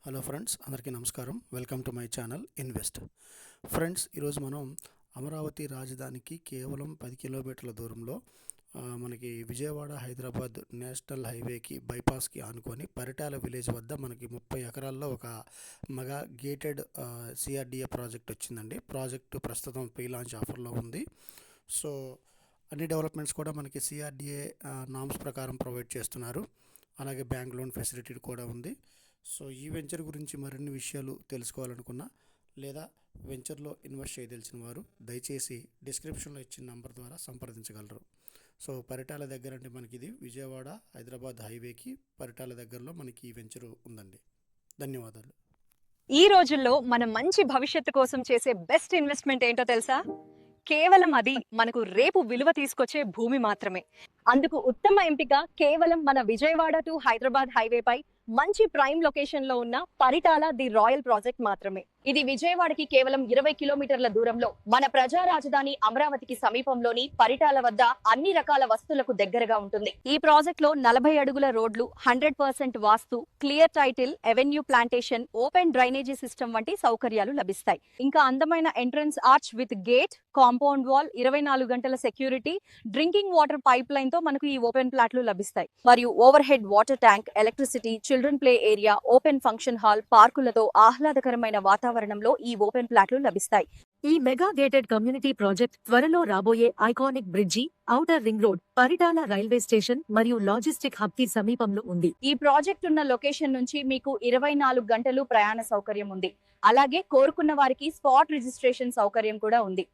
Hello friends, అందరికీ నమస్కారం. Welcome to my channel invest. Friends, ఈరోజు మనం అమరావతి రాజధానికి కేవలం 10 కిలోమీటర్ల దూరంలో మనకి విజయవాడ హైదరాబాద్ నేషనల్ హైవేకి బైపాస్కి ఆనుకొని పరిటాల విలేజ్ వద్ద మనకి 30 ఎకరాల్లో ఒక మెగా గేటెడ్ సిఆర్డిఏ ప్రాజెక్ట్ వచ్చిందండి. ప్రాజెక్టు ప్రస్తుతం ప్రీ లాంచ్ ఆఫర్లో ఉంది. సో అన్ని డెవలప్మెంట్స్ కూడా మనకి సిఆర్డిఏ నామ్స్ ప్రకారం ప్రొవైడ్ చేస్తున్నారు. అలాగే బ్యాంక్ లోన్ ఫెసిలిటీ కూడా ఉంది. సో ఈ వెంచర్ గురించి మరిన్ని విషయాలు తెలుసుకోవాలనుకున్నా లేదా వెంచర్లో ఇన్వెస్ట్ చేయదలిచిన వారు దయచేసి డిస్క్రిప్షన్లో ఇచ్చిన నంబర్ ద్వారా సంప్రదించగలరు. సో పరిటాల దగ్గర అంటే మనకి ఇది విజయవాడ హైదరాబాద్ హైవేకి పరిటాల దగ్గరలో మనకి ఈ వెంచర్ ఉందండి. ధన్యవాదాలు. ఈ రోజుల్లో మనం మంచి భవిష్యత్తు కోసం చేసే బెస్ట్ ఇన్వెస్ట్మెంట్ ఏంటో తెలుసా? కేవలం అది మనకు రేపు విలువ తీసుకొచ్చే భూమి మాత్రమే. అందుకు ఉత్తమ ఎంపిక కేవలం మన విజయవాడ టు హైదరాబాద్ హైవేపై మంచి ప్రైమ్ లొకేషన్ లో ఉన్న పరిటాల ది రాయల్ ప్రాజెక్ట్ మాత్రమే. ఇది విజయవాడకి కేవలం 20 కిలోమీటర్ల దూరంలో మన ప్రజా రాజధాని అమరావతికి సమీపంలోని పరిటాల వద్ద అన్ని రకాల వస్తువులకు దగ్గరగా ఉంటుంది. ఈ ప్రాజెక్ట్ లో 40 అడుగుల రోడ్లు, 100% vastu, clear title, avenue plantation, open drainage system వంటి సౌకర్యాలు లభిస్తాయి. ఇంకా అందమైన entrance arch with gate, compound wall, 24 గంటల security, drinking water pipeline తో మనకు ఈ ఓపెన్ ప్లాట్లు లభిస్తాయి. మరియు overhead water tank, electricity, children play area, open function hall, పార్కులతో ఆహ్లాదకరమైన వాతావరణంలో ఈ ఓపెన్ ప్లాట్లు లభిస్తాయి. ఈ మెగా గేటెడ్ కమ్యూనిటీ ప్రాజెక్ట్ త్వరలో రాబోయే iconic bridge, outer ring road, Paritala railway station మరియు లాజిస్టిక్ హబ్ కి సమీపంలో ఉంది. ఈ ప్రాజెక్ట్ ఉన్న లొకేషన్ నుంచి మీకు 24 గంటలు ప్రయాణ సౌకర్యం ఉంది. అలాగే కోరుకున్న వారికి స్పాట్ రిజిస్ట్రేషన్ సౌకర్యం కూడా ఉంది.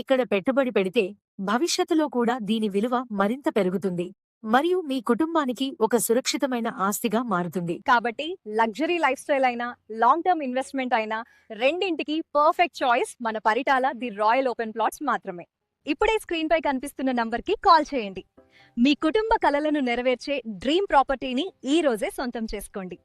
ఇక్కడ పెట్టుబడి పెడితే భవిష్యత్తులో కూడా దీని విలువ మరింత పెరుగుతుంది మరియు మీ కుటుంబానికి ఒక సురక్షితమైన ఆస్తిగా మారుతుంది. కాబట్టి లగ్జరీ లైఫ్ స్టైల్ అయినా, లాంగ్ టర్మ్ ఇన్వెస్ట్మెంట్ అయినా రెండింటికి పర్ఫెక్ట్ చాయిస్ మన Paritala the royal open plots మాత్రమే. ఇప్పుడే స్క్రీన్ పై కనిపిస్తున్న నంబర్ కి కాల్ చేయండి. మీ కుటుంబ కలలను నెరవేర్చే డ్రీమ్ ప్రాపర్టీని ఈ రోజే సొంతం చేసుకోండి.